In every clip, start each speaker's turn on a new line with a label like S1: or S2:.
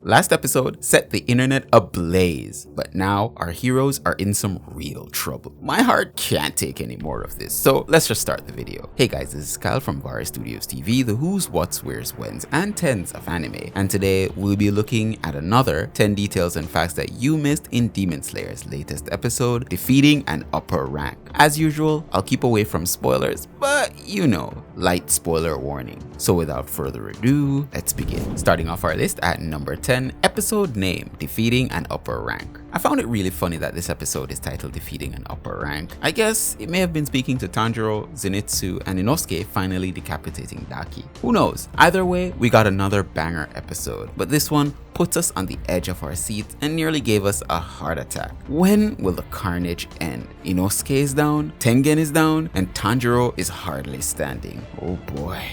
S1: Last episode set the internet ablaze, but now our heroes are in some real trouble. My heart can't take any more of this, so let's just start the video. Hey guys, this is Kyle from Vara Studios TV, the who's, what's, where's, when's, and tens of anime, and today we'll be looking at another 10 details and facts that you missed in Demon Slayer's latest episode, defeating an upper rank. As usual, I'll keep away from spoilers, but you know, light spoiler warning. So without further ado, let's begin. Starting off our list at number 10, episode name, defeating an upper rank. I found it really funny that this episode is titled Defeating an Upper Rank. I guess it may have been speaking to Tanjiro, Zenitsu, and Inosuke finally decapitating Daki. Who knows? Either way, we got another banger episode, but this one puts us on the edge of our seats and nearly gave us a heart attack. When will the carnage end? Inosuke is down, Tengen is down, and Tanjiro is hardly standing. Oh boy.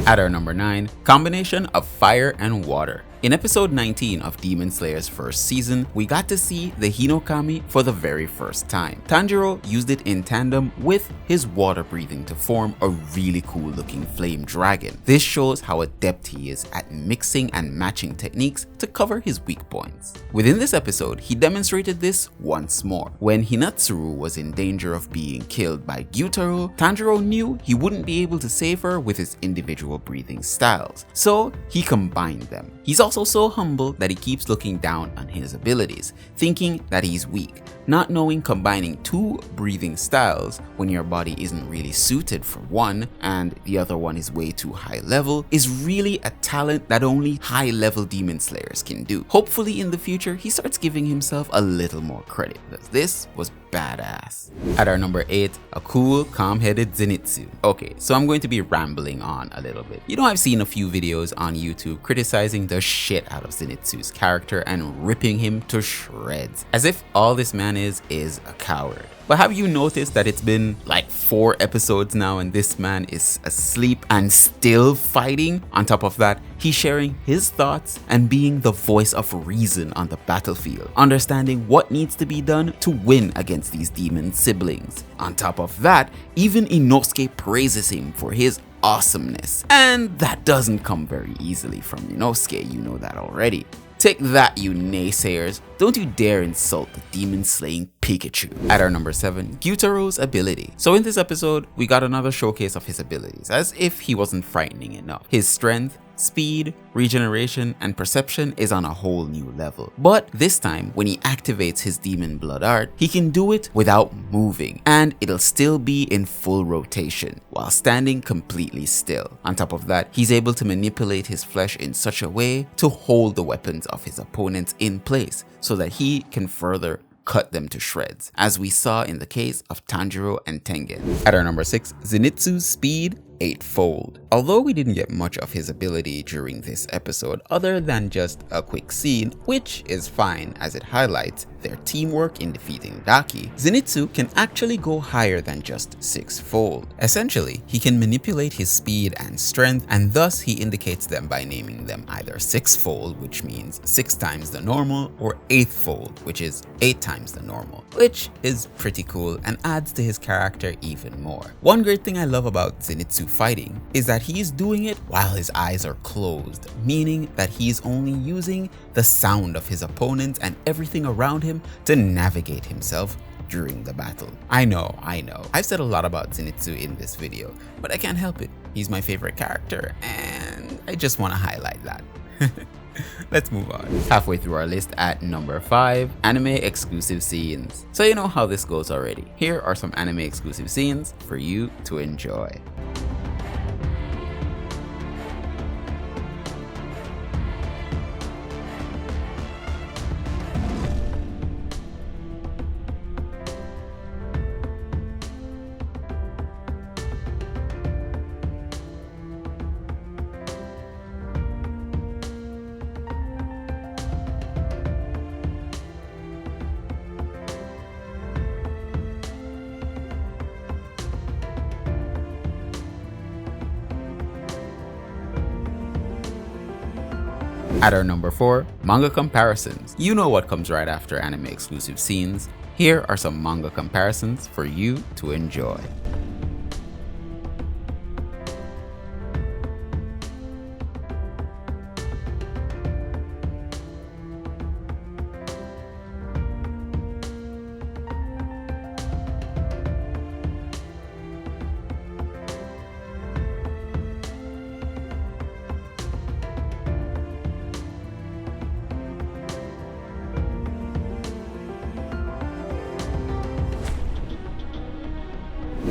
S1: At our number 9, combination of fire and water. In episode 19 of Demon Slayer's first season, we got to see the Hinokami for the very first time. Tanjiro used it in tandem with his water breathing to form a really cool looking flame dragon. This shows how adept he is at mixing and matching techniques to cover his weak points. Within this episode, he demonstrated this once more. When Hinatsuru was in danger of being killed by Gyutaro, Tanjiro knew he wouldn't be able to save her with his individual breathing styles, so he combined them. He's also so humble that he keeps looking down on his abilities, thinking that he's weak, not knowing combining two breathing styles when your body isn't really suited for one and the other one is way too high level is really a talent that only high level demon slayers can do. Hopefully in the future he starts giving himself a little more credit, because this was badass. At our number 8, a cool, calm-headed Zenitsu. Okay, so I'm going to be rambling on a little bit. You know, I've seen a few videos on YouTube criticizing the shit out of Zenitsu's character and ripping him to shreds, as if all this man is a coward. But have you noticed that it's been like 4 episodes now and this man is asleep and still fighting? On top of that, he's sharing his thoughts and being the voice of reason on the battlefield, understanding what needs to be done to win against these demon siblings. On top of that, even Inosuke praises him for his awesomeness. And that doesn't come very easily from Inosuke, you know that already. Take that, you naysayers. Don't you dare insult the demon-slaying Pikachu. At our number 7, Gyutaro's ability. So in this episode, we got another showcase of his abilities, as if he wasn't frightening enough. His strength, speed, regeneration, and perception is on a whole new level. But this time, when he activates his demon blood art, he can do it without moving, and it'll still be in full rotation, while standing completely still. On top of that, he's able to manipulate his flesh in such a way to hold the weapons of his opponents in place, so that he can further cut them to shreds, as we saw in the case of Tanjiro and Tengen. At our number 6, Zenitsu's speed, Eighthfold. Although we didn't get much of his ability during this episode other than just a quick scene, which is fine as it highlights their teamwork in defeating Daki, Zenitsu can actually go higher than just 6-fold. Essentially, he can manipulate his speed and strength, and thus he indicates them by naming them either 6-fold, which means 6 times the normal, or 8-fold, which is 8 times the normal, which is pretty cool and adds to his character even more. One great thing I love about Zenitsu fighting is that he's doing it while his eyes are closed, meaning that he's only using the sound of his opponents and everything around him to navigate himself during the battle. I know, I've said a lot about Zenitsu in this video, but I can't help it. He's my favorite character and I just want to highlight that. Let's move on. Halfway through our list at number 5, anime exclusive scenes. So you know how this goes already. Here are some anime exclusive scenes for you to enjoy. At our number 4, manga comparisons. You know what comes right after anime exclusive scenes. Here are some manga comparisons for you to enjoy.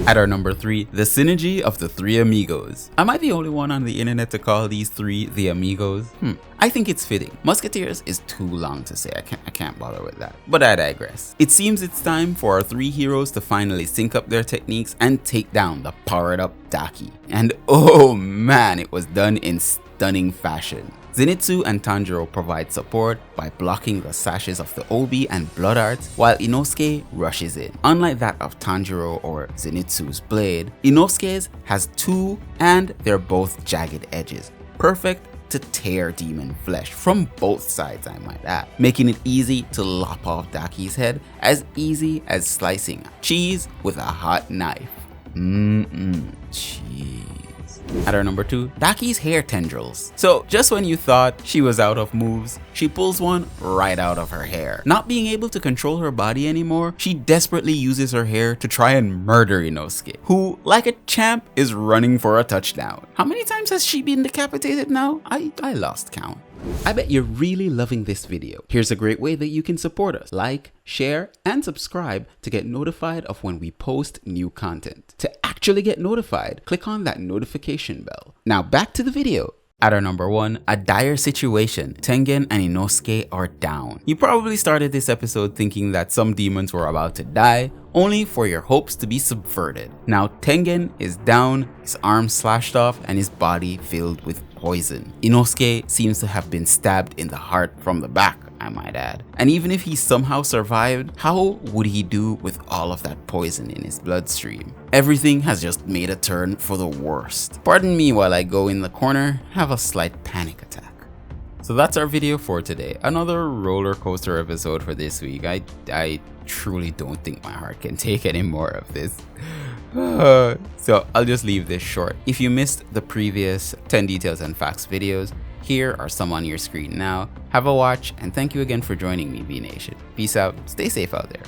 S1: At our number 3, the synergy of the three amigos. Am I the only one on the internet to call these three the amigos? I think it's fitting. Musketeers is too long to say. I can't bother with that. But I digress. It seems it's time for our three heroes to finally sync up their techniques and take down the powered up Daki. And oh man, it was done in stunning fashion. Zenitsu and Tanjiro provide support by blocking the sashes of the Obi and blood arts, while Inosuke rushes in. Unlike that of Tanjiro or Zenitsu's blade, Inosuke's has two and they're both jagged edges, perfect to tear demon flesh from both sides, I might add, making it easy to lop off Daki's head, as easy as slicing cheese with a hot knife. Cheese. At our number 2, Daki's hair tendrils. So just when you thought she was out of moves, she pulls one right out of her hair. Not being able to control her body anymore, she desperately uses her hair to try and murder Inosuke, who, like a champ, is running for a touchdown. How many times has she been decapitated now? I lost count. I bet you're really loving this video. Here's a great way that you can support us. Like, share, and subscribe to get notified of when we post new content. To actually get notified, click on that notification bell. Now back to the video. At our number 1, a dire situation. Tengen and Inosuke are down. You probably started this episode thinking that some demons were about to die, only for your hopes to be subverted. Now Tengen is down, his arm slashed off, and his body filled with poison. Inosuke seems to have been stabbed in the heart from the back, I might add. And even if he somehow survived, how would he do with all of that poison in his bloodstream? Everything has just made a turn for the worst. Pardon me while I go in the corner, have a slight panic attack. So that's our video for today. Another roller coaster episode for this week. I truly don't think my heart can take any more of this. So I'll just leave this short. If you missed the previous 10 details and facts videos, here are some on your screen now. Have a watch, and thank you again for joining me, V Nation. Peace out, stay safe out there.